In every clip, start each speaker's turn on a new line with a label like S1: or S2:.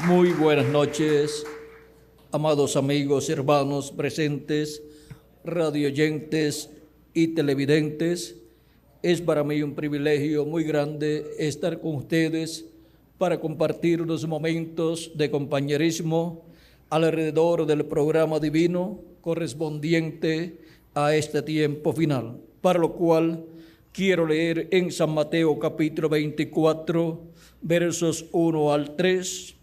S1: Muy buenas noches, amados amigos y hermanos presentes, radioyentes y televidentes. Es para mí un privilegio muy grande estar con ustedes para compartir unos momentos de compañerismo alrededor del programa divino correspondiente a este tiempo final, para lo cual quiero leer en San Mateo capítulo 24, versos 1 al 3,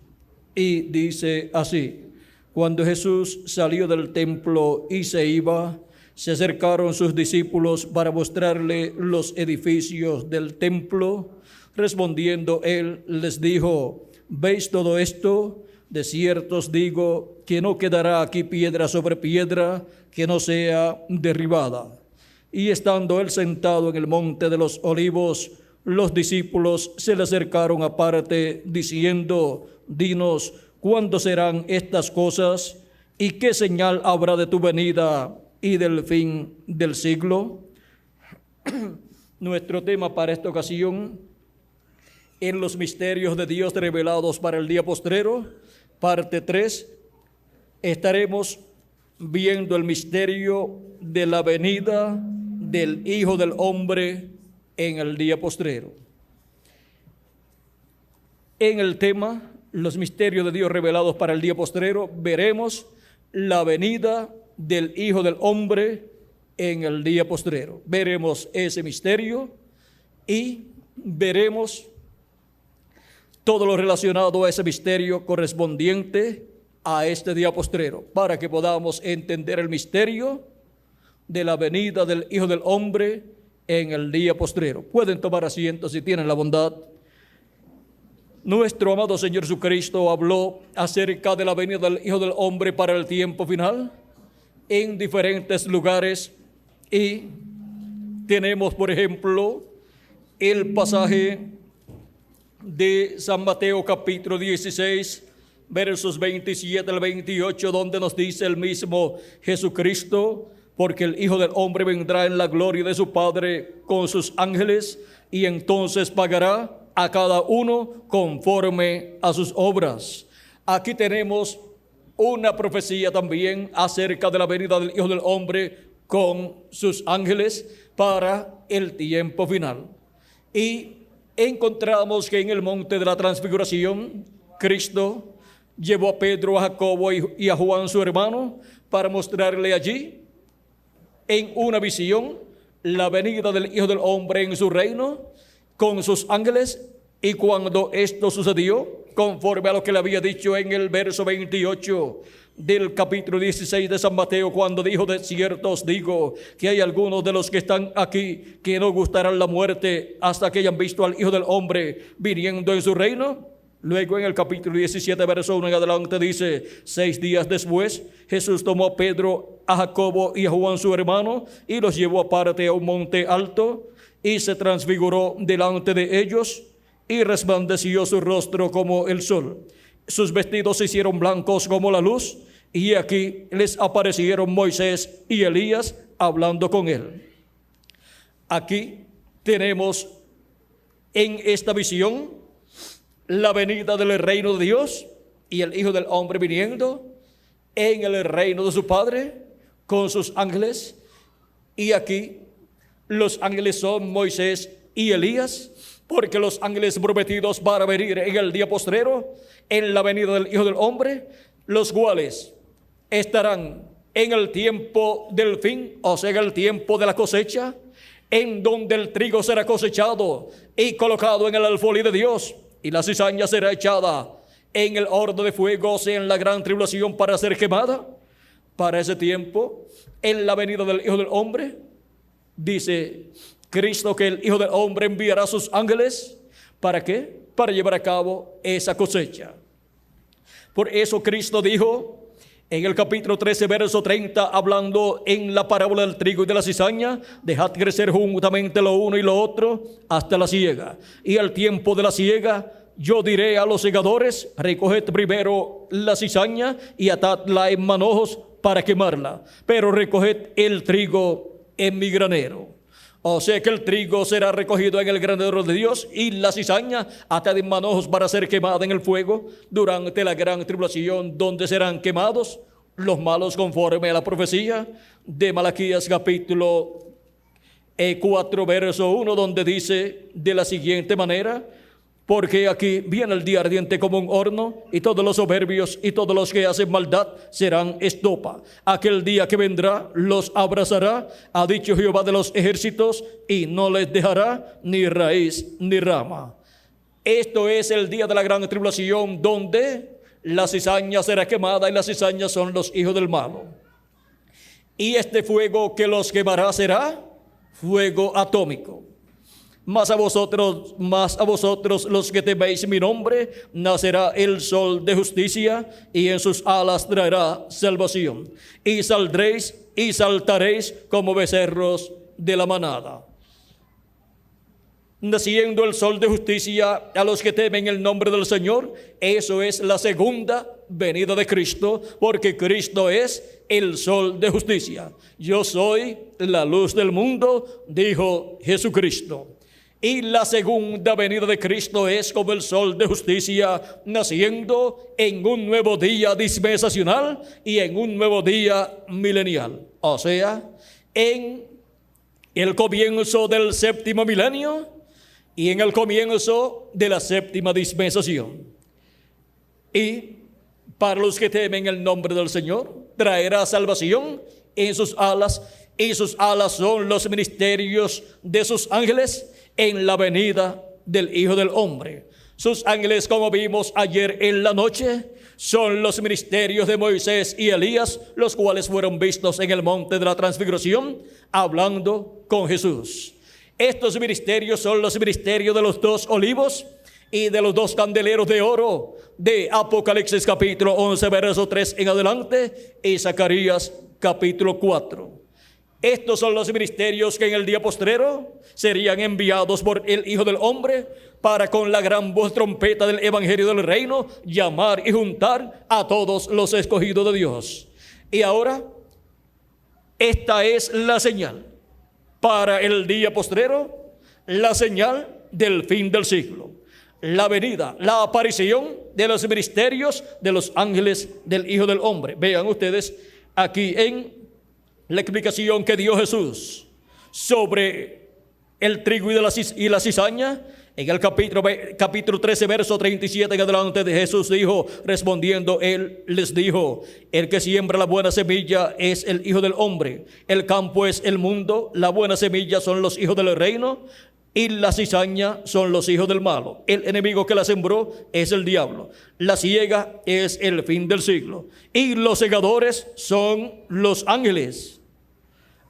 S1: y dice así: Cuando Jesús salió del templo y se iba, se acercaron sus discípulos para mostrarle los edificios del templo. Respondiendo él, les dijo: ¿Veis todo esto? De cierto os digo que no quedará aquí piedra sobre piedra que no sea derribada. Y estando él sentado en el monte de los olivos, los discípulos se le acercaron aparte, diciendo: Dinos, ¿cuándo serán estas cosas? ¿Y qué señal habrá de tu venida y del fin del siglo? Nuestro tema para esta ocasión: en los misterios de Dios revelados para el día postrero, parte 3. Estaremos viendo el misterio de la venida del Hijo del Hombre en el día postrero. En el tema, los misterios de Dios revelados para el día postrero, veremos la venida del Hijo del Hombre en el día postrero. Veremos ese misterio y veremos todo lo relacionado a ese misterio correspondiente a este día postrero, para que podamos entender el misterio de la venida del Hijo del Hombre en el día postrero. Pueden tomar asiento si tienen la bondad. Nuestro amado Señor Jesucristo habló acerca de la venida del Hijo del Hombre para el tiempo final en diferentes lugares, y tenemos, por ejemplo, el pasaje de San Mateo capítulo 16, versos 27 al 28, donde nos dice el mismo Jesucristo: porque el Hijo del Hombre vendrá en la gloria de su Padre con sus ángeles, y entonces pagará a cada uno conforme a sus obras. Aquí tenemos una profecía también acerca de la venida del Hijo del Hombre con sus ángeles para el tiempo final. Y encontramos que en el monte de la transfiguración, Cristo llevó a Pedro, a Jacobo y a Juan su hermano para mostrarle allí en una visión la venida del Hijo del Hombre en su reino con sus ángeles. Y cuando esto sucedió, conforme a lo que le había dicho en el verso 28 del capítulo 16 de San Mateo, cuando dijo: de cierto os digo que hay algunos de los que están aquí que no gustarán la muerte hasta que hayan visto al Hijo del Hombre viniendo en su reino. Luego en el capítulo 17, verso 1 en adelante dice: 6 días después, Jesús tomó a Pedro, a Jacobo y a Juan su hermano, y los llevó aparte a un monte alto, y se transfiguró delante de ellos, y resplandeció su rostro como el sol. Sus vestidos se hicieron blancos como la luz, y aquí les aparecieron Moisés y Elías hablando con él. Aquí tenemos en esta visión la venida del reino de Dios y el Hijo del Hombre viniendo en el reino de su Padre con sus ángeles. Y aquí los ángeles son Moisés y Elías, porque los ángeles prometidos para venir en el día postrero, en la venida del Hijo del Hombre, los cuales estarán en el tiempo del fin, o sea, en el tiempo de la cosecha, en donde el trigo será cosechado y colocado en el alfolí de Dios, y la cizaña será echada en el horno de fuego, o sea, en la gran tribulación, para ser quemada. Para ese tiempo, en la venida del Hijo del Hombre, dice Cristo que el Hijo del Hombre enviará a sus ángeles. ¿Para qué? Para llevar a cabo esa cosecha. Por eso Cristo dijo en el capítulo 13, verso 30, hablando en la parábola del trigo y de la cizaña: dejad crecer juntamente lo uno y lo otro hasta la siega. Y al tiempo de la siega, yo diré a los segadores: recoged primero la cizaña y atadla en manojos para quemarla, pero recoged el trigo en mi granero. O sea que el trigo será recogido en el granero de Dios y la cizaña atada en manojos para ser quemada en el fuego durante la gran tribulación, donde serán quemados los malos conforme a la profecía de Malaquías capítulo 4 verso 1, donde dice de la siguiente manera: porque aquí viene el día ardiente como un horno, y todos los soberbios y todos los que hacen maldad serán estopa. Aquel día que vendrá los abrazará, ha dicho Jehová de los ejércitos, y no les dejará ni raíz ni rama. Esto es el día de la gran tribulación, donde la cizaña será quemada, y las cizañas son los hijos del malo. Y este fuego que los quemará será fuego atómico. Mas a vosotros los que teméis mi nombre, nacerá el sol de justicia, y en sus alas traerá salvación. Y saldréis y saltaréis como becerros de la manada. Naciendo el sol de justicia a los que temen el nombre del Señor, eso es la segunda venida de Cristo, porque Cristo es el sol de justicia. Yo soy la luz del mundo, dijo Jesucristo. Y la segunda venida de Cristo es como el sol de justicia, naciendo en un nuevo día dispensacional y en un nuevo día milenial. O sea, en el comienzo del séptimo milenio y en el comienzo de la séptima dispensación. Y para los que temen el nombre del Señor, traerá salvación en sus alas, y sus alas son los ministerios de sus ángeles en la venida del Hijo del Hombre. Sus ángeles, como vimos ayer en la noche, son los ministerios de Moisés y Elías, los cuales fueron vistos en el monte de la transfiguración, hablando con Jesús. Estos ministerios son los ministerios de los dos olivos y de los dos candeleros de oro de Apocalipsis capítulo 11 verso 3 en adelante, y Zacarías capítulo 4. Estos son los ministerios que en el día postrero serían enviados por el Hijo del Hombre para, con la gran voz trompeta del evangelio del reino, llamar y juntar a todos los escogidos de Dios. Y ahora, esta es la señal para el día postrero, la señal del fin del siglo, la venida, la aparición de los ministerios de los ángeles del Hijo del Hombre. Vean ustedes aquí en la explicación que dio Jesús sobre el trigo y la cizaña, en el capítulo 13, verso 37 en adelante, de Jesús dijo, respondiendo, él les dijo: el que siembra la buena semilla es el Hijo del Hombre. El campo es el mundo, la buena semilla son los hijos del reino, y la cizaña son los hijos del malo. El enemigo que la sembró es el diablo. La siega es el fin del siglo, y los segadores son los ángeles.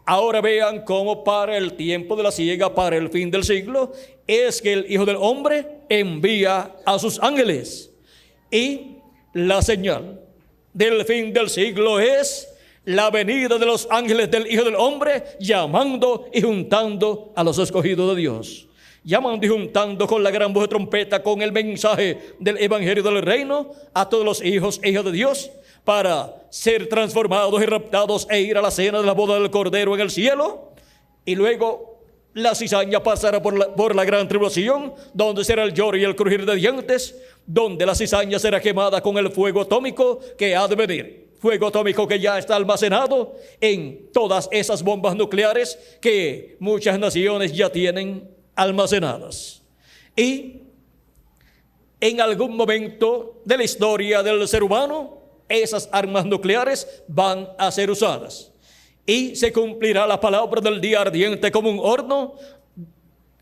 S1: Ahora vean cómo para el tiempo de la siega, para el fin del siglo, es que el Hijo del Hombre envía a sus ángeles. Y la señal del fin del siglo es la venida de los ángeles del Hijo del Hombre, llamando y juntando a los escogidos de Dios. Llamando y juntando con la gran voz de trompeta, con el mensaje del evangelio del reino, a todos los hijos e hijas de Dios, para ser transformados y raptados e ir a la cena de la boda del Cordero en el cielo. Y luego la cizaña pasará por la gran tribulación, donde será el lloro y el crujir de dientes, donde la cizaña será quemada con el fuego atómico que ha de venir. Fuego atómico que ya está almacenado en todas esas bombas nucleares que muchas naciones ya tienen almacenadas. Y en algún momento de la historia del ser humano, esas armas nucleares van a ser usadas, y se cumplirá la palabra del día ardiente como un horno,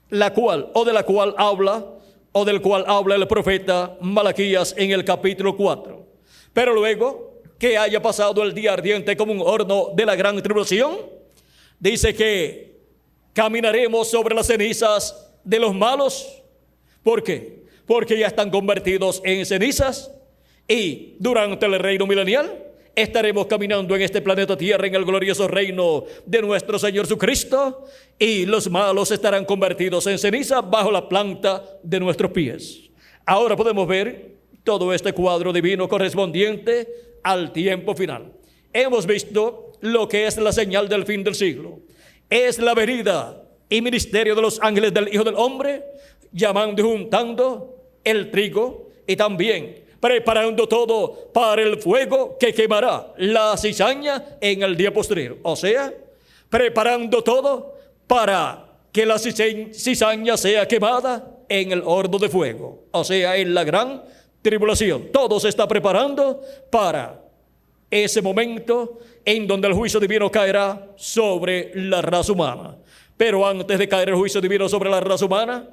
S1: del cual habla el profeta Malaquías en el capítulo 4. Pero luego que haya pasado el día ardiente como un horno de la gran tribulación, dice que caminaremos sobre las cenizas de los malos. ¿Por qué? Porque ya están convertidos en cenizas. Y durante el reino milenial estaremos caminando en este planeta Tierra en el glorioso reino de nuestro Señor Jesucristo, y los malos estarán convertidos en ceniza bajo la planta de nuestros pies. Ahora podemos ver todo este cuadro divino correspondiente al tiempo final. Hemos visto lo que es la señal del fin del siglo. Es la venida y ministerio de los ángeles del Hijo del Hombre, llamando y juntando el trigo y también preparando todo para el fuego que quemará la cizaña en el día postrero. O sea, preparando todo para que la cizaña sea quemada en el horno de fuego. O sea, en la gran tribulación. Todo se está preparando para ese momento en donde el juicio divino caerá sobre la raza humana. Pero antes de caer el juicio divino sobre la raza humana,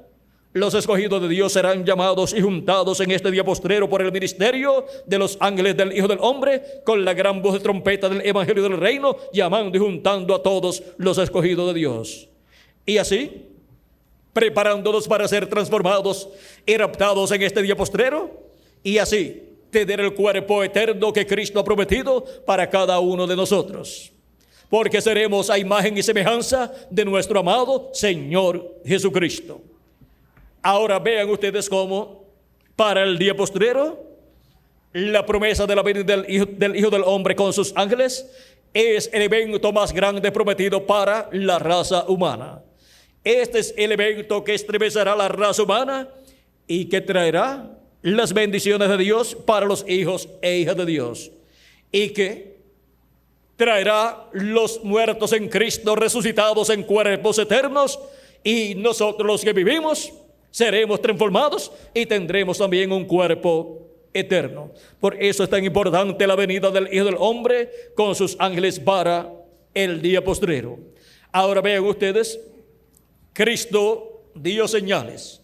S1: los escogidos de Dios serán llamados y juntados en este día postrero por el ministerio de los ángeles del Hijo del Hombre, con la gran voz de trompeta del Evangelio del Reino, llamando y juntando a todos los escogidos de Dios. Y así, preparándolos para ser transformados y raptados en este día postrero, y así tener el cuerpo eterno que Cristo ha prometido para cada uno de nosotros. Porque seremos a imagen y semejanza de nuestro amado Señor Jesucristo. Ahora vean ustedes cómo para el día postrero la promesa de la venida del Hijo del Hombre con sus ángeles es el evento más grande prometido para la raza humana. Este es el evento que estremecerá la raza humana y que traerá las bendiciones de Dios para los hijos e hijas de Dios, y que traerá los muertos en Cristo resucitados en cuerpos eternos, y nosotros los que vivimos seremos transformados y tendremos también un cuerpo eterno. Por eso es tan importante la venida del Hijo del Hombre con sus ángeles para el día postrero. Ahora vean ustedes, Cristo dio señales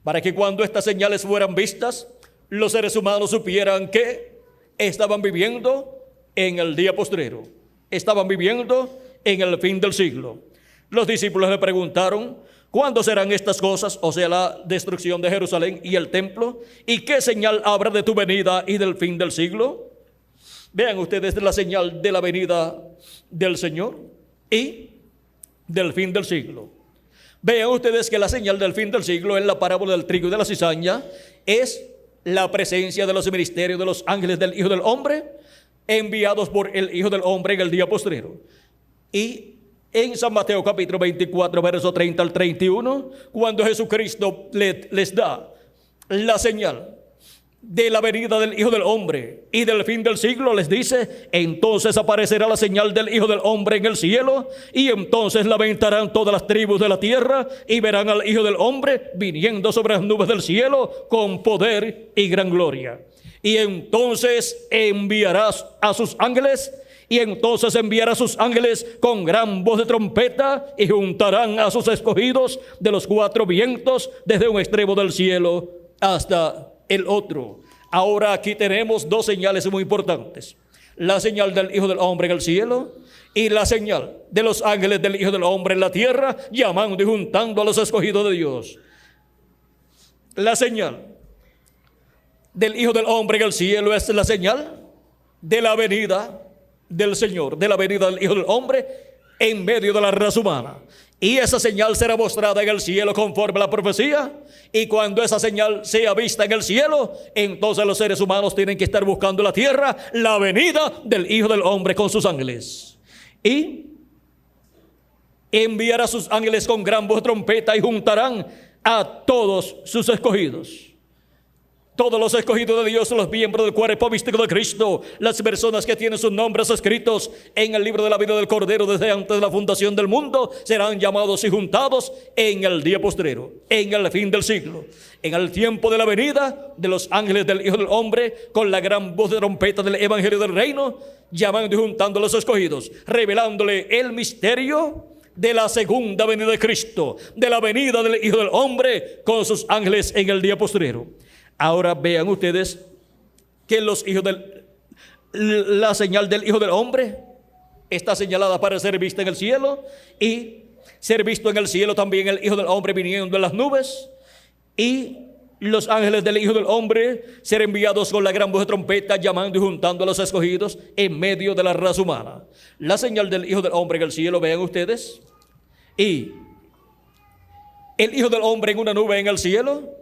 S1: para que cuando estas señales fueran vistas, los seres humanos supieran que estaban viviendo en el día postrero, estaban viviendo en el fin del siglo. Los discípulos le preguntaron: ¿cuándo serán estas cosas? O sea, la destrucción de Jerusalén y el templo. ¿Y qué señal habrá de tu venida y del fin del siglo? Vean ustedes la señal de la venida del Señor y del fin del siglo. Vean ustedes que la señal del fin del siglo en la parábola del trigo y de la cizaña es la presencia de los ministerios de los ángeles del Hijo del Hombre, enviados por el Hijo del Hombre en el día postrero. Y en San Mateo capítulo 24, verso 30 al 31, cuando Jesucristo les da la señal de la venida del Hijo del Hombre y del fin del siglo, les dice: entonces aparecerá la señal del Hijo del Hombre en el cielo, y entonces lamentarán todas las tribus de la tierra, y verán al Hijo del Hombre viniendo sobre las nubes del cielo con poder y gran gloria. Y entonces enviarás a sus ángeles, con gran voz de trompeta, y juntarán a sus escogidos de los cuatro vientos, desde un extremo del cielo hasta el otro. Ahora aquí tenemos dos señales muy importantes: la señal del Hijo del Hombre en el cielo y la señal de los ángeles del Hijo del Hombre en la tierra, llamando y juntando a los escogidos de Dios. La señal del Hijo del Hombre en el cielo es la señal de la venida del Señor, de la venida del Hijo del Hombre en medio de la raza humana. Y esa señal será mostrada en el cielo conforme a la profecía. Y cuando esa señal sea vista en el cielo, entonces los seres humanos tienen que estar buscando en la tierra la venida del Hijo del Hombre con sus ángeles. Y enviará a sus ángeles con gran voz de trompeta, y juntarán a todos sus escogidos. Todos los escogidos de Dios, los miembros del cuerpo místico de Cristo, las personas que tienen sus nombres escritos en el libro de la vida del Cordero desde antes de la fundación del mundo, serán llamados y juntados en el día postrero, en el fin del siglo, en el tiempo de la venida de los ángeles del Hijo del Hombre, con la gran voz de trompeta del Evangelio del Reino, llamando y juntando a los escogidos, revelándole el misterio de la segunda venida de Cristo, de la venida del Hijo del Hombre con sus ángeles en el día postrero. Ahora vean ustedes que la señal del Hijo del Hombre está señalada para ser vista en el cielo, y ser visto en el cielo también el Hijo del Hombre viniendo en las nubes, y los ángeles del Hijo del Hombre ser enviados con la gran voz de trompeta, llamando y juntando a los escogidos en medio de la raza humana. La señal del Hijo del Hombre en el cielo, vean ustedes, y el Hijo del Hombre en una nube en el cielo.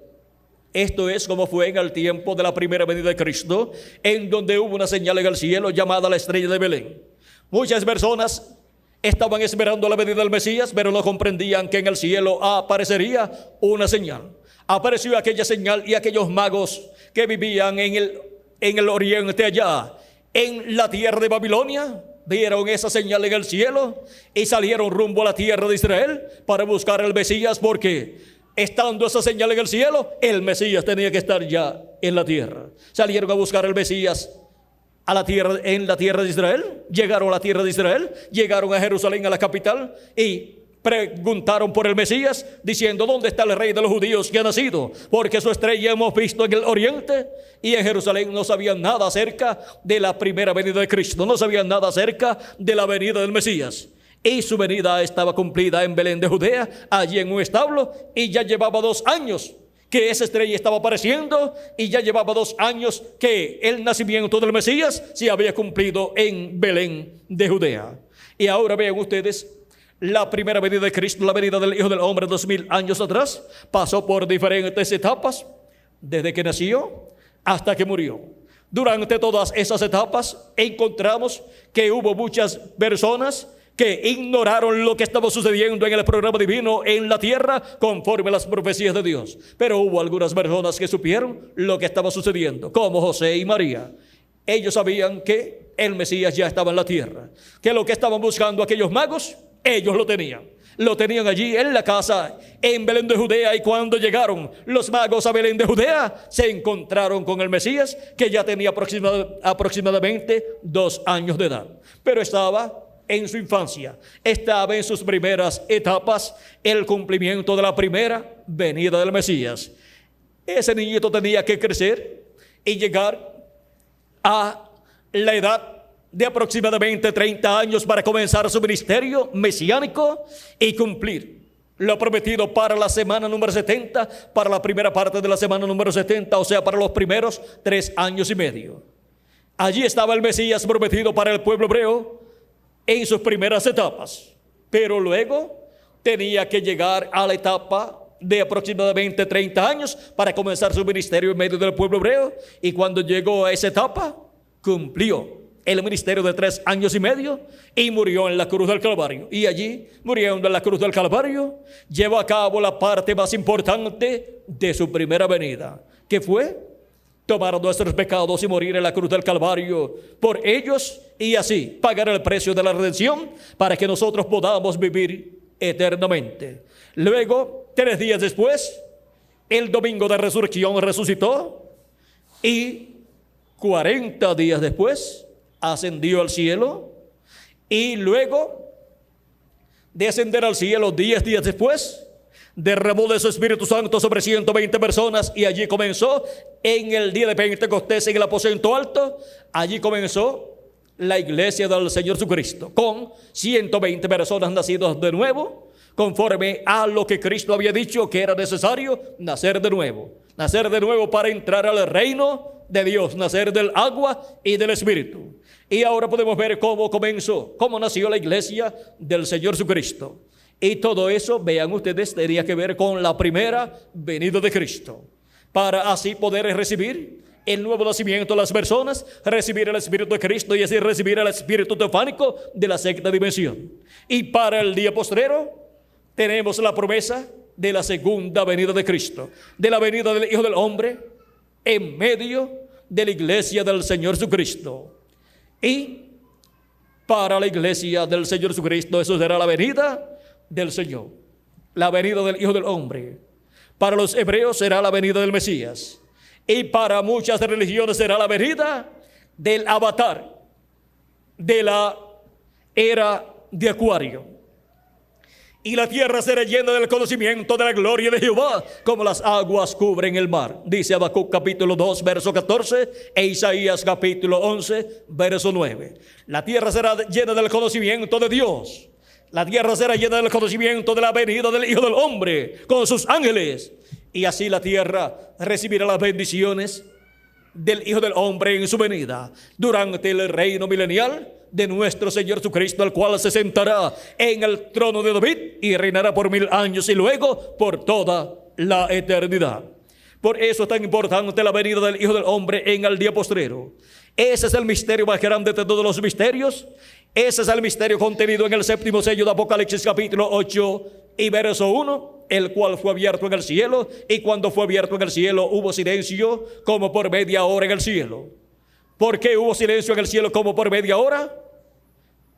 S1: Esto es como fue en el tiempo de la primera venida de Cristo, en donde hubo una señal en el cielo llamada la estrella de Belén. Muchas personas estaban esperando la venida del Mesías, pero no comprendían que en el cielo aparecería una señal. Apareció aquella señal y aquellos magos que vivían en el oriente allá, en la tierra de Babilonia, vieron esa señal en el cielo y salieron rumbo a la tierra de Israel para buscar al Mesías, porque estando esa señal en el cielo, el Mesías tenía que estar ya en la tierra. Salieron a buscar al Mesías a la tierra, en la tierra de Israel. Llegaron a la tierra de Israel, llegaron a Jerusalén, a la capital, y preguntaron por el Mesías, diciendo: ¿dónde está el rey de los judíos que ha nacido? Porque su estrella hemos visto en el oriente. Y en Jerusalén no sabían nada acerca de la primera venida de Cristo, no sabían nada acerca de la venida del Mesías. Y su venida estaba cumplida en Belén de Judea, allí en un establo, y ya llevaba 2 años que esa estrella estaba apareciendo, y ya llevaba 2 años que el nacimiento del Mesías se había cumplido en Belén de Judea. Y ahora vean ustedes, la primera venida de Cristo, la venida del Hijo del Hombre 2000 años atrás, pasó por diferentes etapas, desde que nació hasta que murió. Durante todas esas etapas encontramos que hubo muchas personas que ignoraron lo que estaba sucediendo en el programa divino en la tierra conforme a las profecías de Dios. Pero hubo algunas personas que supieron lo que estaba sucediendo, como José y María. Ellos sabían que el Mesías ya estaba en la tierra, que lo que estaban buscando aquellos magos, ellos lo tenían allí en la casa en Belén de Judea. Y cuando llegaron los magos a Belén de Judea, se encontraron con el Mesías, que ya tenía aproximadamente 2 años de edad, pero estaba en su infancia, estaba en sus primeras etapas, el cumplimiento de la primera venida del Mesías. Ese niñito tenía que crecer y llegar a la edad de aproximadamente 30 años para comenzar su ministerio mesiánico y cumplir lo prometido para la semana número 70, para la primera parte de la semana número 70, o sea, para los primeros 3 años y medio. Allí estaba el Mesías prometido para el pueblo hebreo en sus primeras etapas, pero luego tenía que llegar a la etapa de aproximadamente 30 años para comenzar su ministerio en medio del pueblo hebreo. Y cuando llegó a esa etapa, cumplió el ministerio de 3 años y medio y murió en la cruz del Calvario. Y allí, muriendo en la cruz del Calvario, llevó a cabo la parte más importante de su primera venida, que fue tomar nuestros pecados y morir en la cruz del Calvario por ellos, y así pagar el precio de la redención para que nosotros podamos vivir eternamente. Luego, 3 días después, el domingo de resurrección, resucitó, y 40 días después ascendió al cielo. Y luego de ascender al cielo, 10 días después, derramó de su Espíritu Santo sobre 120 personas, y allí comenzó, en el día de Pentecostés, en el aposento alto, allí comenzó la iglesia del Señor Jesucristo, con 120 personas nacidas de nuevo, conforme a lo que Cristo había dicho que era necesario nacer de nuevo para entrar al reino de Dios, nacer del agua y del Espíritu. Y ahora podemos ver cómo comenzó, cómo nació la iglesia del Señor Jesucristo. Y todo eso, vean ustedes, tenía que ver con la primera venida de Cristo, para así poder recibir el nuevo nacimiento de las personas, recibir el Espíritu de Cristo y así recibir el Espíritu teofánico de la sexta dimensión. Y para el día postrero tenemos la promesa de la segunda venida de Cristo, de la venida del Hijo del Hombre en medio de la iglesia del Señor Jesucristo. Y para la iglesia del Señor Jesucristo, eso será la venida del Señor, la venida del Hijo del Hombre. Para los hebreos será la venida del Mesías, y para muchas religiones será la venida del avatar de la era de Acuario. Y la tierra será llena del conocimiento de la gloria de Jehová, como las aguas cubren el mar. Dice Habacuc capítulo 2, verso 14, e Isaías capítulo 11, verso 9. La tierra será llena del conocimiento de Dios. La tierra será llena del conocimiento de la venida del Hijo del Hombre con sus ángeles. Y así la tierra recibirá las bendiciones del Hijo del Hombre en su venida durante el reino milenial de nuestro Señor Jesucristo, el cual se sentará en el trono de David y reinará por 1000 años y luego por toda la eternidad. Por eso es tan importante la venida del Hijo del Hombre en el día postrero. Ese es el misterio más grande de todos los misterios. Ese es el misterio contenido en el séptimo sello de Apocalipsis capítulo 8 y verso 1, el cual fue abierto en el cielo, y cuando fue abierto en el cielo hubo silencio como por media hora en el cielo. ¿Por qué hubo silencio en el cielo como por media hora?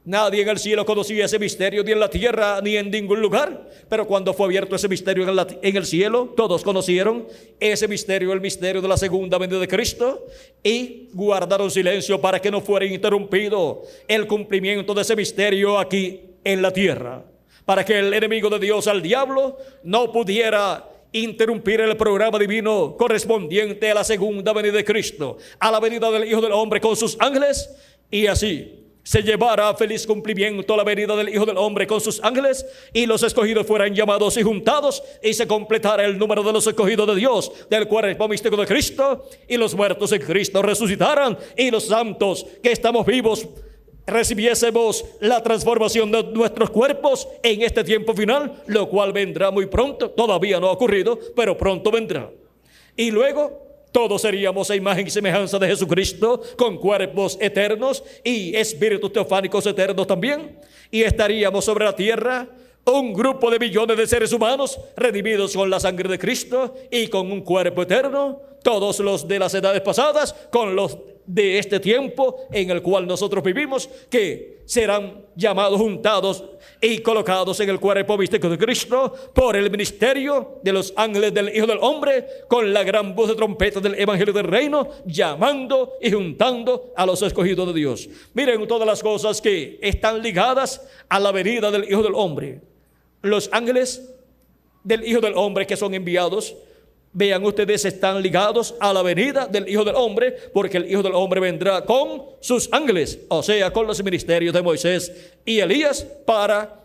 S1: Nadie en el cielo conocía ese misterio, ni en la tierra, ni en ningún lugar. Pero cuando fue abierto ese misterio en el cielo, todos conocieron ese misterio, el misterio de la segunda venida de Cristo, y guardaron silencio para que no fuera interrumpido el cumplimiento de ese misterio aquí en la tierra, para que el enemigo de Dios, al diablo, no pudiera interrumpir el programa divino correspondiente a la segunda venida de Cristo, a la venida del Hijo del Hombre con sus ángeles, y así se llevara a feliz cumplimiento la venida del Hijo del Hombre con sus ángeles, y los escogidos fueran llamados y juntados, y se completara el número de los escogidos de Dios del cuerpo místico de Cristo, y los muertos en Cristo resucitaran, y los santos que estamos vivos recibiésemos la transformación de nuestros cuerpos en este tiempo final, lo cual vendrá muy pronto. Todavía no ha ocurrido, pero pronto vendrá. Y luego todos seríamos a imagen y semejanza de Jesucristo, con cuerpos eternos y espíritus teofánicos eternos también. Y estaríamos sobre la tierra un grupo de millones de seres humanos redimidos con la sangre de Cristo y con un cuerpo eterno. Todos los de las edades pasadas con los de este tiempo en el cual nosotros vivimos, que serán llamados, juntados y colocados en el cuerpo místico de Cristo por el ministerio de los ángeles del Hijo del Hombre, con la gran voz de trompeta del Evangelio del Reino, llamando y juntando a los escogidos de Dios. Miren todas las cosas que están ligadas a la venida del Hijo del Hombre. Los ángeles del Hijo del Hombre que son enviados, vean ustedes, están ligados a la venida del Hijo del Hombre, porque el Hijo del Hombre vendrá con sus ángeles, o sea, con los ministerios de Moisés y Elías, para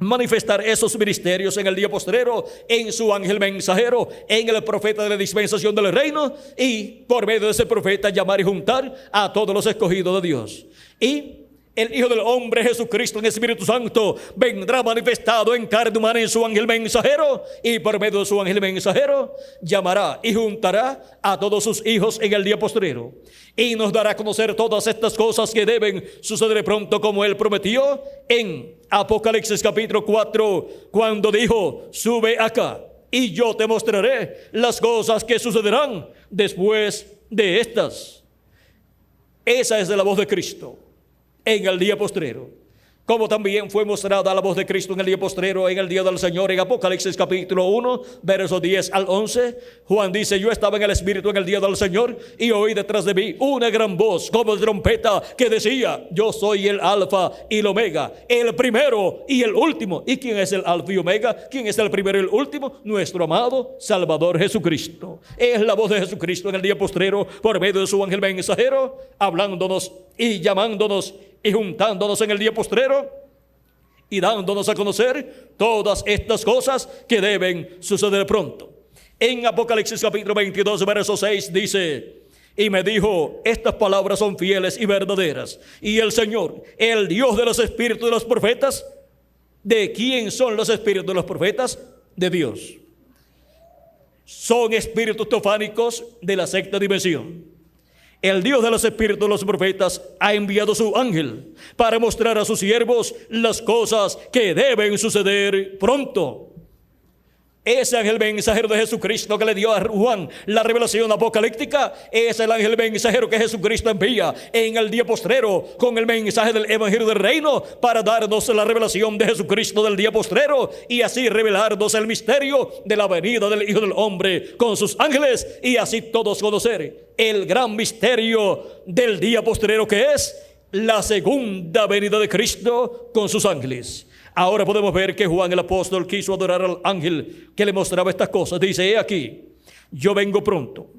S1: manifestar esos ministerios en el día postrero, en su ángel mensajero, en el profeta de la dispensación del reino, y por medio de ese profeta llamar y juntar a todos los escogidos de Dios. Y el Hijo del Hombre, Jesucristo en Espíritu Santo, vendrá manifestado en carne humana en su ángel mensajero, y por medio de su ángel mensajero llamará y juntará a todos sus hijos en el día postrero, y nos dará a conocer todas estas cosas que deben suceder pronto, como Él prometió en Apocalipsis capítulo 4, cuando dijo: sube acá y yo te mostraré las cosas que sucederán después de estas. Esa es la voz de Cristo en el día postrero, como también fue mostrada la voz de Cristo en el día postrero, en el día del Señor, en Apocalipsis capítulo 1, versos 10 al 11. Juan dice: yo estaba en el Espíritu en el día del Señor, y oí detrás de mí una gran voz como de trompeta que decía: yo soy el Alfa y el Omega, el primero y el último. ¿Y quién es el Alfa y Omega? ¿Quién es el primero y el último? Nuestro amado Salvador Jesucristo. Es la voz de Jesucristo en el día postrero, por medio de su ángel mensajero, hablándonos y llamándonos y juntándonos en el día postrero, y dándonos a conocer todas estas cosas que deben suceder pronto. En Apocalipsis capítulo 22, verso 6 dice: y me dijo: estas palabras son fieles y verdaderas. Y el Señor, el Dios de los espíritus de los profetas. ¿De quién son los espíritus de los profetas? De Dios. Son espíritus teofánicos de la sexta dimensión. El Dios de los espíritus de los profetas ha enviado su ángel para mostrar a sus siervos las cosas que deben suceder pronto. Ese ángel mensajero de Jesucristo que le dio a Juan la revelación apocalíptica es el ángel mensajero que Jesucristo envía en el día postrero con el mensaje del Evangelio del Reino, para darnos la revelación de Jesucristo del día postrero, y así revelarnos el misterio de la venida del Hijo del Hombre con sus ángeles, y así todos conocer el gran misterio del día postrero, que es la segunda venida de Cristo con sus ángeles. Ahora podemos ver que Juan el apóstol quiso adorar al ángel que le mostraba estas cosas. Dice: he aquí, yo vengo pronto.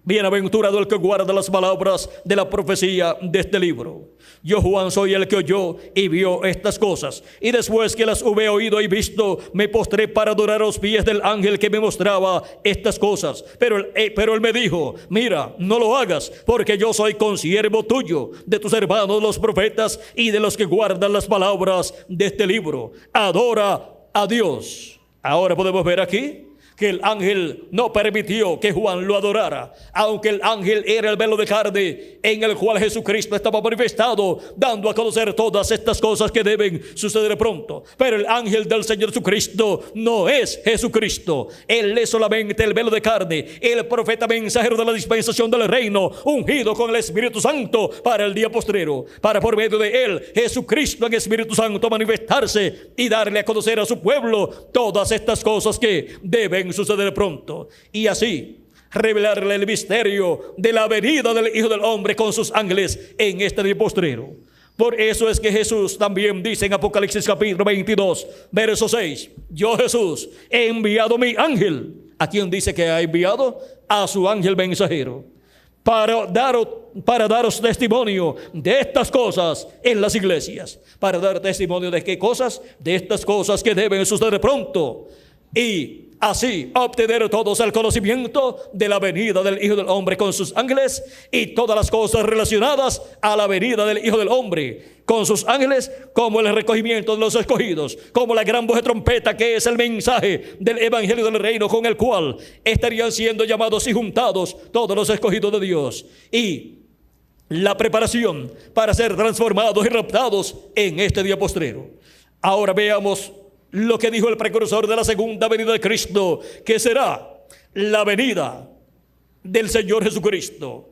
S1: Bienaventurado el que guarda las palabras de la profecía de este libro. Yo, Juan, soy el que oyó y vio estas cosas, y después que las hube oído y visto, me postré para adorar a los pies del ángel que me mostraba estas cosas. Pero él me dijo: mira, no lo hagas, porque yo soy consiervo tuyo, de tus hermanos los profetas y de los que guardan las palabras de este libro. Adora a Dios. Ahora podemos ver aquí que el ángel no permitió que Juan lo adorara, aunque el ángel era el velo de carne en el cual Jesucristo estaba manifestado, dando a conocer todas estas cosas que deben suceder pronto. Pero el ángel del Señor Jesucristo no es Jesucristo. Él es solamente el velo de carne, el profeta mensajero de la dispensación del reino, ungido con el Espíritu Santo para el día postrero, para por medio de él, Jesucristo en Espíritu Santo manifestarse y darle a conocer a su pueblo todas estas cosas que deben suceder pronto, y así revelarle el misterio de la venida del Hijo del Hombre con sus ángeles en este día postrero. Por eso es que Jesús también dice en Apocalipsis capítulo 22, verso 6, yo Jesús he enviado mi ángel. ¿A quién dice que ha enviado? A su ángel mensajero, para daros testimonio de estas cosas en las iglesias. ¿Para dar testimonio de qué cosas? De estas cosas que deben suceder pronto, y así obtener todos el conocimiento de la venida del Hijo del Hombre con sus ángeles y todas las cosas relacionadas a la venida del Hijo del Hombre con sus ángeles, como el recogimiento de los escogidos, como la gran voz de trompeta, que es el mensaje del Evangelio del Reino, con el cual estarían siendo llamados y juntados todos los escogidos de Dios, y la preparación para ser transformados y raptados en este día postrero. Ahora veamos lo que dijo el precursor de la segunda venida de Cristo, que será la venida del Señor Jesucristo.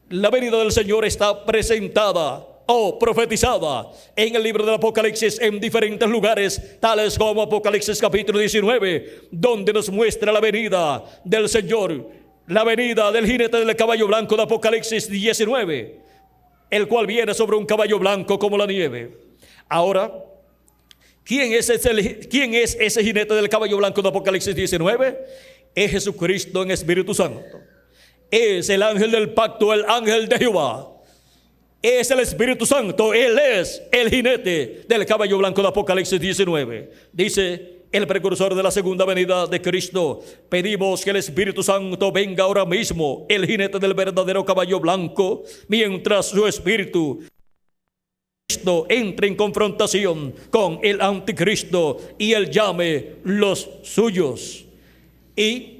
S1: La venida del Señor está presentada o profetizada en el libro del Apocalipsis en diferentes lugares, tales como Apocalipsis capítulo 19, donde nos muestra la venida del Señor, la venida del jinete del caballo blanco de Apocalipsis 19, el cual viene sobre un caballo blanco como la nieve. Ahora, ¿quién es ese jinete del caballo blanco de Apocalipsis 19? Es Jesucristo en Espíritu Santo. Es el ángel del pacto, el ángel de Jehová. Es el Espíritu Santo. Él es el jinete del caballo blanco de Apocalipsis 19. Dice el precursor de la segunda venida de Cristo: pedimos que el Espíritu Santo venga ahora mismo, el jinete del verdadero caballo blanco, mientras su espíritu entre en confrontación con el anticristo y él llame los suyos. Y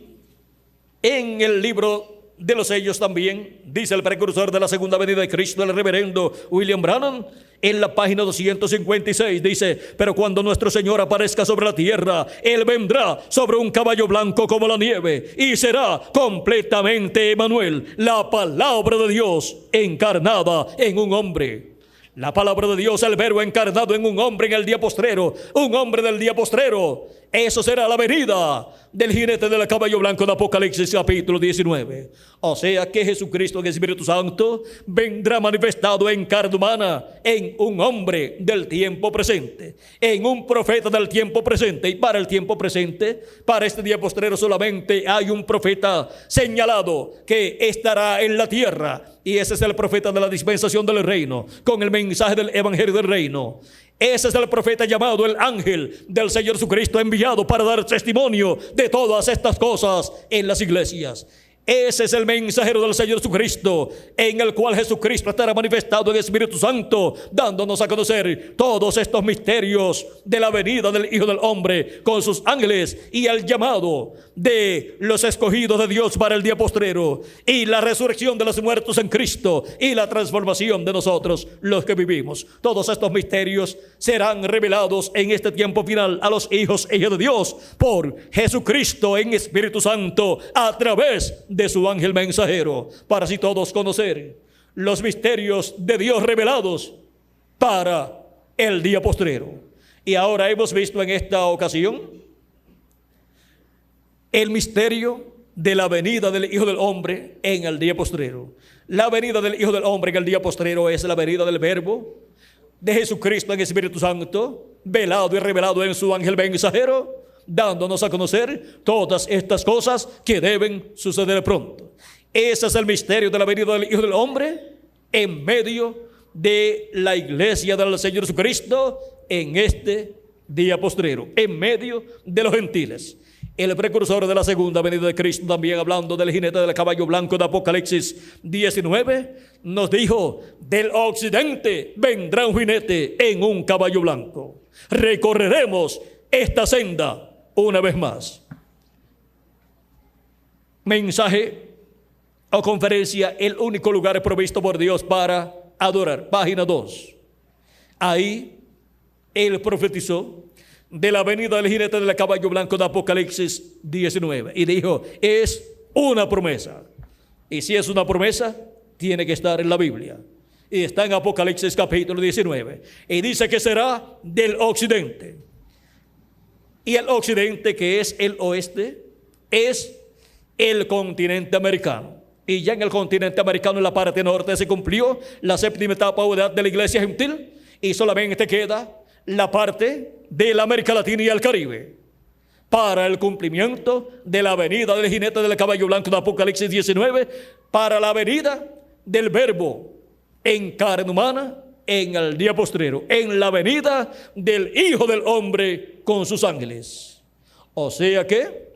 S1: en el libro de los sellos también dice el precursor de la segunda venida de Cristo, el reverendo William Branham, en la página 256, dice: pero cuando nuestro Señor aparezca sobre la tierra, él vendrá sobre un caballo blanco como la nieve, y será completamente Emmanuel, la palabra de Dios encarnada en un hombre. La palabra de Dios, el verbo encarnado en un hombre en el día postrero, un hombre del día postrero. Eso será la venida del jinete del caballo blanco de Apocalipsis capítulo 19. O sea que Jesucristo en el Espíritu Santo vendrá manifestado en carne humana, en un hombre del tiempo presente, en un profeta del tiempo presente. Y para el tiempo presente, para este día postrero, solamente hay un profeta señalado que estará en la tierra, y ese es el profeta de la dispensación del reino, con el mensaje del Evangelio del Reino. Ese es el profeta llamado el ángel del Señor Jesucristo, enviado para dar testimonio de todas estas cosas en las iglesias. Ese es el mensajero del Señor Jesucristo, en el cual Jesucristo estará manifestado en el Espíritu Santo, dándonos a conocer todos estos misterios de la venida del Hijo del Hombre con sus ángeles, y el llamado de los escogidos de Dios para el día postrero, y la resurrección de los muertos en Cristo, y la transformación de nosotros los que vivimos. Todos estos misterios serán revelados en este tiempo final a los hijos e hijas de Dios por Jesucristo en Espíritu Santo, a través de su ángel mensajero, para así todos conocer los misterios de Dios revelados para el día postrero. Y ahora hemos visto en esta ocasión el misterio de la venida del Hijo del Hombre en el día postrero. La venida del Hijo del Hombre en el día postrero es la venida del Verbo de Jesucristo en Espíritu Santo, velado y revelado en su ángel mensajero, dándonos a conocer todas estas cosas que deben suceder pronto. Ese es el misterio de la venida del Hijo del Hombre en medio de la iglesia del Señor Jesucristo en este día postrero, en medio de los gentiles. El precursor de la segunda venida de Cristo, también hablando del jinete del caballo blanco de Apocalipsis 19, nos dijo: del occidente vendrá un jinete en un caballo blanco. Recorreremos esta senda una vez más. mensaje o conferencia, el único lugar provisto por Dios para adorar. Página 2. Ahí él profetizó de la venida del jinete del caballo blanco de Apocalipsis 19 y dijo, es una promesa. Y si es una promesa, tiene que estar en la Biblia. Y está en Apocalipsis capítulo 19. Y dice que será del occidente. Y el occidente, que es el oeste, es el continente americano. Y ya en el continente americano, en la parte norte, se cumplió la séptima etapa o edad de la iglesia gentil. Y solamente queda la parte de la América Latina y el Caribe para el cumplimiento de la venida del jinete del caballo blanco de Apocalipsis 19, para la venida del verbo en carne humana en el día postrero, en la venida del Hijo del Hombre con sus ángeles. O sea que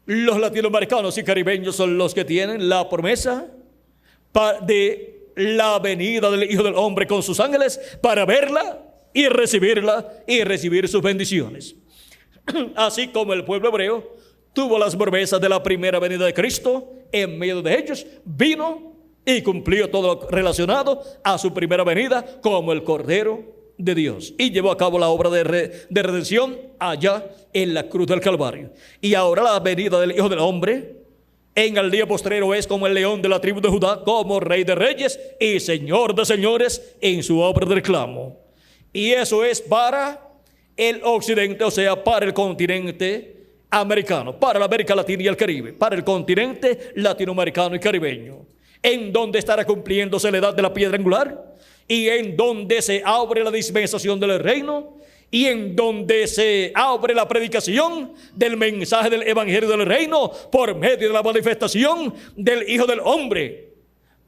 S1: los latinoamericanos y caribeños son los que tienen la promesa de la venida del Hijo del Hombre con sus ángeles para verla y recibir sus bendiciones. Así como el pueblo hebreo tuvo las promesas de la primera venida de Cristo, en medio de ellos vino y cumplió todo lo relacionado a su primera venida como el Cordero de Dios, y llevó a cabo la obra de redención allá en la cruz del Calvario. Y ahora la venida del Hijo del Hombre en el día postrero es como el león de la tribu de Judá, como Rey de Reyes y Señor de Señores en su obra de reclamo. Y eso es para el occidente, o sea, para el continente americano, para la América Latina y el Caribe, para el continente latinoamericano y caribeño, en donde estará cumpliéndose la edad de la piedra angular, y en donde se abre la dispensación del reino, y en donde se abre la predicación del mensaje del evangelio del reino por medio de la manifestación del Hijo del Hombre,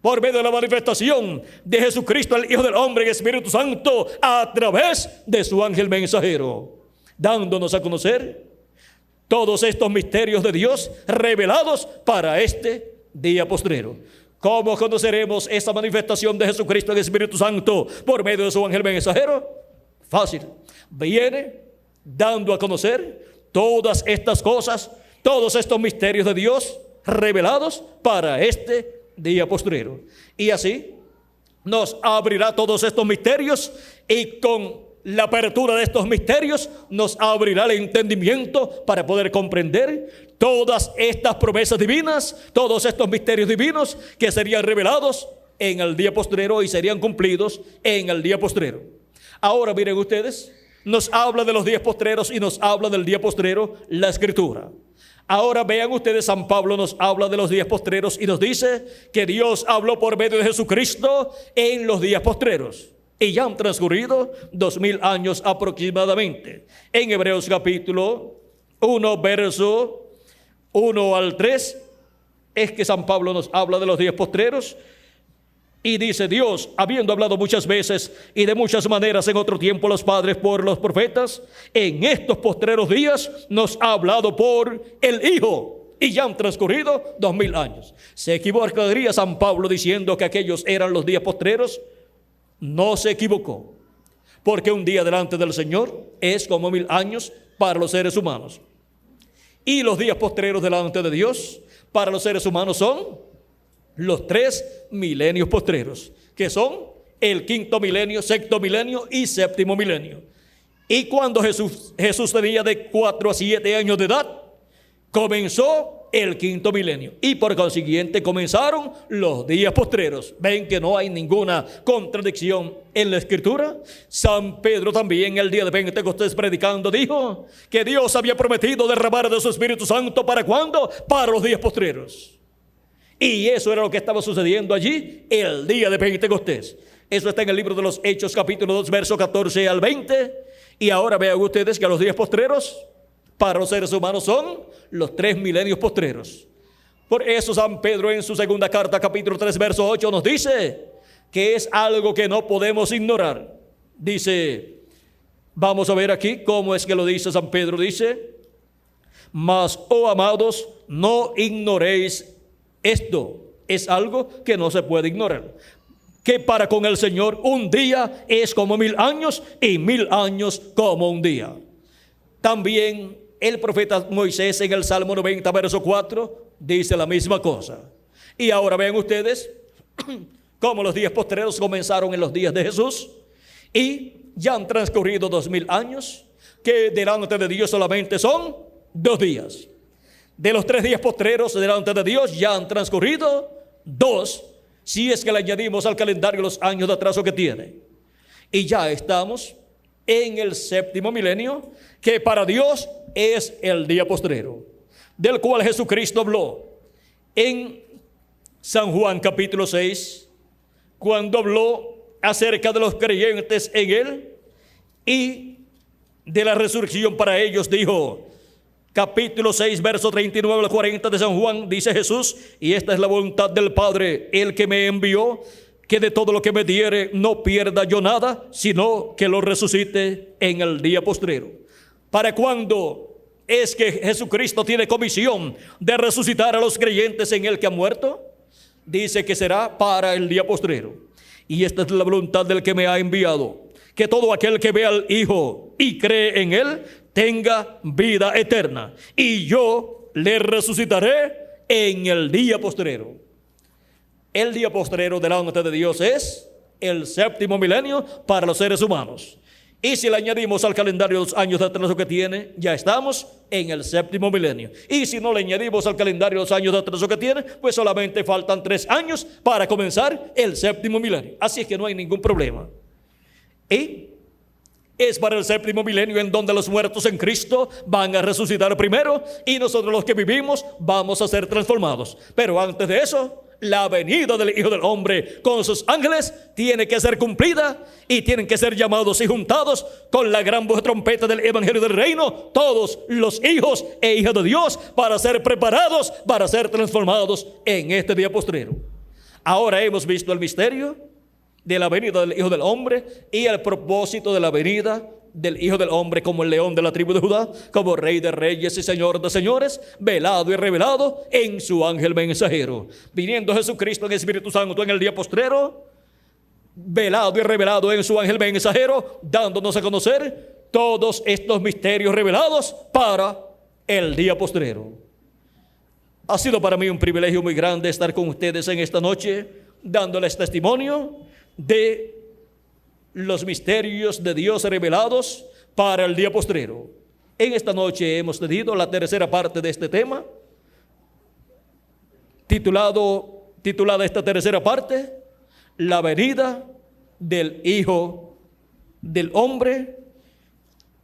S1: por medio de la manifestación de Jesucristo, el Hijo del Hombre, el Espíritu Santo, a través de su ángel mensajero, dándonos a conocer todos estos misterios de Dios revelados para este día postrero. ¿Cómo conoceremos esta manifestación de Jesucristo, el Espíritu Santo, por medio de su ángel mensajero? Fácil. Viene dando a conocer todas estas cosas, todos estos misterios de Dios revelados para este día postrero. Y así nos abrirá todos estos misterios, y con la apertura de estos misterios nos abrirá el entendimiento para poder comprender todas estas promesas divinas, todos estos misterios divinos que serían revelados en el día postrero y serían cumplidos en el día postrero. Ahora miren ustedes, nos habla de los días postreros y nos habla del día postrero la Escritura. Ahora vean ustedes, San Pablo nos habla de los días postreros y nos dice que Dios habló por medio de Jesucristo en los días postreros. Y ya han transcurrido 2000 años aproximadamente. En Hebreos capítulo 1, verso 1 al 3, es que San Pablo nos habla de los días postreros. Y dice: Dios, habiendo hablado muchas veces y de muchas maneras en otro tiempo a los padres por los profetas, en estos postreros días nos ha hablado por el Hijo. Y ya han transcurrido 2000 años. ¿Se equivocaría San Pablo diciendo que aquellos eran los días postreros? No se equivocó, porque un día delante del Señor es como 1000 años para los seres humanos. Y los días postreros delante de Dios para los seres humanos son los 3 milenios postreros, que son el 5.º milenio, 6.º milenio y 7.º milenio. Y cuando Jesús tenía de 4 a 7 años de edad, comenzó el 5.º milenio, y por consiguiente comenzaron los días postreros. Ven que no hay ninguna contradicción en la Escritura. San Pedro también el día de Pentecostés predicando dijo que Dios había prometido derramar de su Espíritu Santo ¿para cuándo? Para los días postreros. Y eso era lo que estaba sucediendo allí el día de Pentecostés. Eso está en el libro de los Hechos capítulo 2 verso 14 al 20. Y ahora vean ustedes que los días postreros para los seres humanos son los 3 milenios postreros. Por eso San Pedro en su segunda carta capítulo 3 verso 8 nos dice que es algo que no podemos ignorar. Dice, vamos a ver aquí cómo es que lo dice San Pedro. Dice: mas, oh amados, no ignoréis esto. Es algo que no se puede ignorar, que para con el Señor un día es como 1000 años y 1000 años como un día. También el profeta Moisés en el Salmo 90, verso 4, dice la misma cosa. Y ahora vean ustedes cómo los días postreros comenzaron en los días de Jesús y ya han transcurrido 2000 años, que delante de Dios solamente son 2 días. De los 3 días postreros delante de Dios ya han transcurrido 2, si es que le añadimos al calendario los años de atraso que tiene. Y ya estamos en el 7º milenio, que para Dios es el día postrero, del cual Jesucristo habló en San Juan capítulo 6, cuando habló acerca de los creyentes en Él y de la resurrección para ellos. Dijo, capítulo 6, verso 39 al 40 de San Juan, dice Jesús: y esta es la voluntad del Padre, el que me envió, que de todo lo que me diere no pierda yo nada, sino que lo resucite en el día postrero. ¿Para cuándo es que Jesucristo tiene comisión de resucitar a los creyentes en Él que han muerto? Dice que será para el día postrero. Y esta es la voluntad del que me ha enviado, que todo aquel que ve al Hijo y cree en Él tenga vida eterna, y yo le resucitaré en el día postrero. El día postrero delante de Dios es el 7º milenio para los seres humanos. Y si le añadimos al calendario los años de atraso que tiene, ya estamos en el 7º milenio. Y si no le añadimos al calendario los años de atraso que tiene, pues solamente faltan 3 años para comenzar el 7º milenio. Así es que no hay ningún problema. Y es para el 7º milenio en donde los muertos en Cristo van a resucitar primero y nosotros los que vivimos vamos a ser transformados. Pero antes de eso, la venida del Hijo del Hombre con sus ángeles tiene que ser cumplida y tienen que ser llamados y juntados con la gran voz de trompeta del Evangelio del Reino todos los hijos e hijas de Dios, para ser preparados, para ser transformados en este día postrero. Ahora hemos visto el misterio de la venida del Hijo del Hombre y el propósito de la venida del Hijo del Hombre como el león de la tribu de Judá, como Rey de reyes y Señor de señores, velado y revelado en su ángel mensajero. Viniendo Jesucristo en Espíritu Santo en el día postrero, velado y revelado en su ángel mensajero, dándonos a conocer todos estos misterios revelados para el día postrero. Ha sido para mí un privilegio muy grande estar con ustedes en esta noche, dándoles testimonio de los misterios de Dios revelados para el día postrero. En esta noche hemos tenido la tercera parte de este tema, titulada esta tercera parte, la venida del Hijo del Hombre,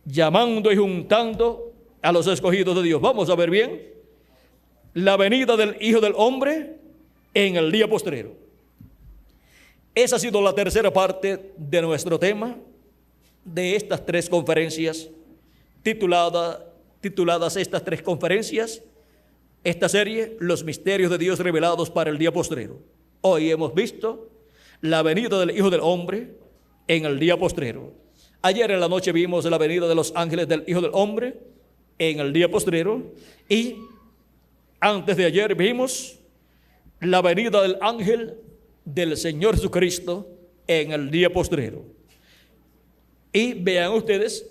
S1: llamando y juntando a los escogidos de Dios. Vamos a ver bien, la venida del Hijo del Hombre en el día postrero. Esa ha sido la tercera parte de nuestro tema, de estas 3 conferencias, tituladas estas 3 conferencias, esta serie, los misterios de Dios revelados para el día postrero. Hoy hemos visto la venida del Hijo del Hombre en el día postrero. Ayer en la noche vimos la venida de los ángeles del Hijo del Hombre en el día postrero, y antes de ayer vimos la venida del ángel del Señor Jesucristo en el día postrero. Y vean ustedes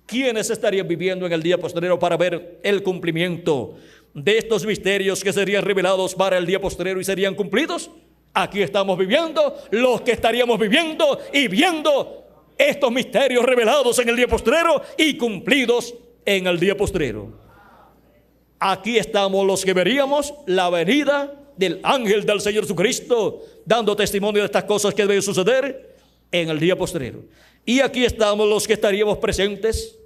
S1: quiénes estarían viviendo en el día postrero para ver el cumplimiento de estos misterios que serían revelados para el día postrero y serían cumplidos. Aquí estamos viviendo los que estaríamos viviendo y viendo estos misterios revelados en el día postrero y cumplidos en el día postrero. Aquí estamos los que veríamos la venida del ángel del Señor Jesucristo, dando testimonio de estas cosas que deben suceder en el día postrero. Y aquí estamos los que estaríamos presentes,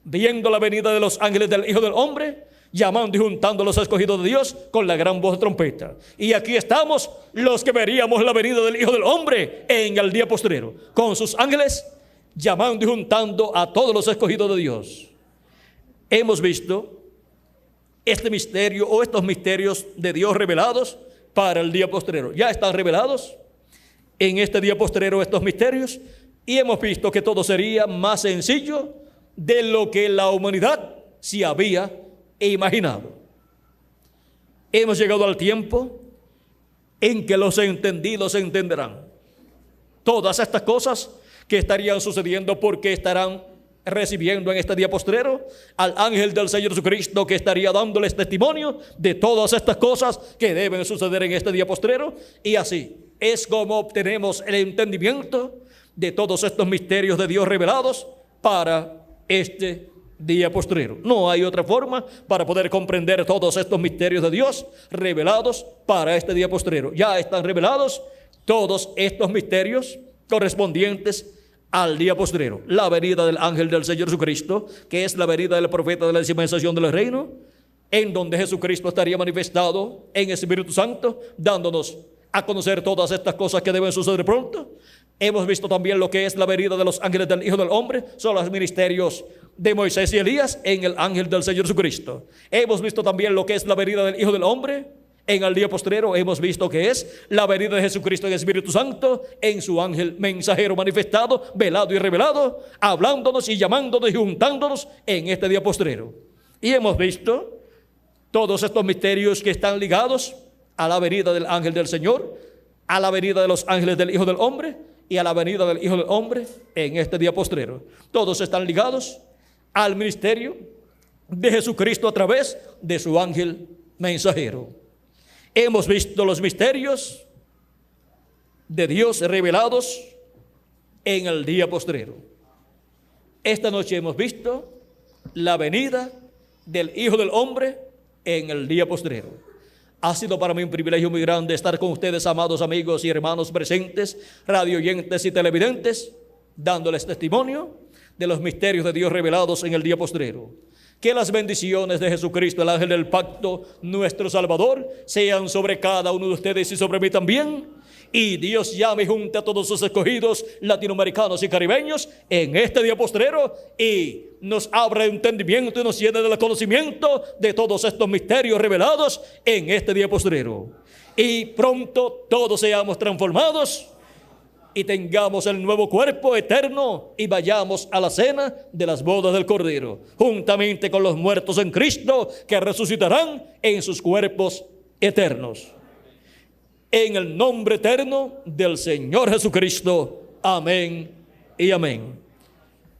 S1: viendo la venida de los ángeles del Hijo del Hombre, llamando y juntando a los escogidos de Dios con la gran voz de trompeta. Y aquí estamos los que veríamos la venida del Hijo del Hombre en el día postrero, con sus ángeles, llamando y juntando a todos los escogidos de Dios. Hemos visto este misterio o estos misterios de Dios revelados para el día postrero. Ya están revelados en este día postrero estos misterios, y hemos visto que todo sería más sencillo de lo que la humanidad se había imaginado. Hemos llegado al tiempo en que los entendidos entenderán todas estas cosas que estarían sucediendo, porque estarán recibiendo en este día postrero al ángel del Señor Jesucristo, que estaría dándoles testimonio de todas estas cosas que deben suceder en este día postrero. Y así es como obtenemos el entendimiento de todos estos misterios de Dios revelados para este día postrero. No hay otra forma para poder comprender todos estos misterios de Dios revelados para este día postrero. Ya están revelados todos estos misterios correspondientes al día postrero: la venida del ángel del Señor Jesucristo, que es la venida del profeta de la dispensación del reino, en donde Jesucristo estaría manifestado en Espíritu Santo, dándonos a conocer todas estas cosas que deben suceder pronto. Hemos visto también lo que es la venida de los ángeles del Hijo del Hombre, son los ministerios de Moisés y Elías en el ángel del Señor Jesucristo. Hemos visto también lo que es la venida del Hijo del Hombre en el día postrero. Hemos visto que es la venida de Jesucristo en el Espíritu Santo, en su ángel mensajero manifestado, velado y revelado, hablándonos y llamándonos y juntándonos en este día postrero. Y hemos visto todos estos misterios que están ligados a la venida del ángel del Señor, a la venida de los ángeles del Hijo del Hombre y a la venida del Hijo del Hombre en este día postrero. Todos están ligados al ministerio de Jesucristo a través de su ángel mensajero. Hemos visto los misterios de Dios revelados en el día postrero. Esta noche hemos visto la venida del Hijo del Hombre en el día postrero. Ha sido para mí un privilegio muy grande estar con ustedes, amados amigos y hermanos presentes, radioyentes y televidentes, dándoles testimonio de los misterios de Dios revelados en el día postrero. Que las bendiciones de Jesucristo, el ángel del pacto, nuestro Salvador, sean sobre cada uno de ustedes y sobre mí también. Y Dios llame y junte a todos sus escogidos latinoamericanos y caribeños en este día postrero y nos abra entendimiento y nos llene del conocimiento de todos estos misterios revelados en este día postrero. Y pronto todos seamos transformados y tengamos el nuevo cuerpo eterno y vayamos a la cena de las bodas del Cordero, juntamente con los muertos en Cristo, que resucitarán en sus cuerpos eternos. En el nombre eterno del Señor Jesucristo. Amén y amén.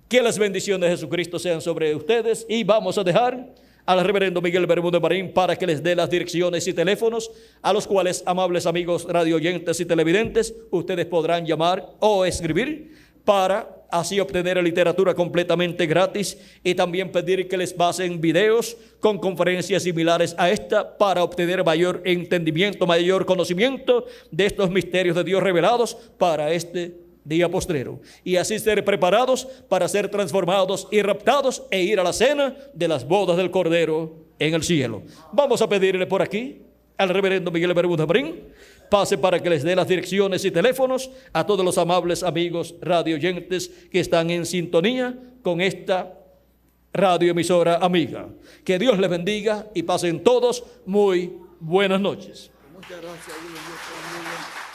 S1: Que las bendiciones de Jesucristo sean sobre ustedes, y vamos a dejar al reverendo Miguel Bermúdez Marín para que les dé las direcciones y teléfonos a los cuales, amables amigos radioyentes y televidentes, ustedes podrán llamar o escribir para así obtener literatura completamente gratis, y también pedir que les pasen videos con conferencias similares a esta para obtener mayor entendimiento, mayor conocimiento de estos misterios de Dios revelados para este día postrero, y así ser preparados para ser transformados y raptados e ir a la cena de las bodas del Cordero en el cielo. Vamos a pedirle por aquí al reverendo Miguel Bermúdez Marín pase para que les dé las direcciones y teléfonos a todos los amables amigos radioyentes que están en sintonía con esta radioemisora amiga. Que Dios les bendiga y pasen todos muy buenas noches.
S2: Muchas gracias.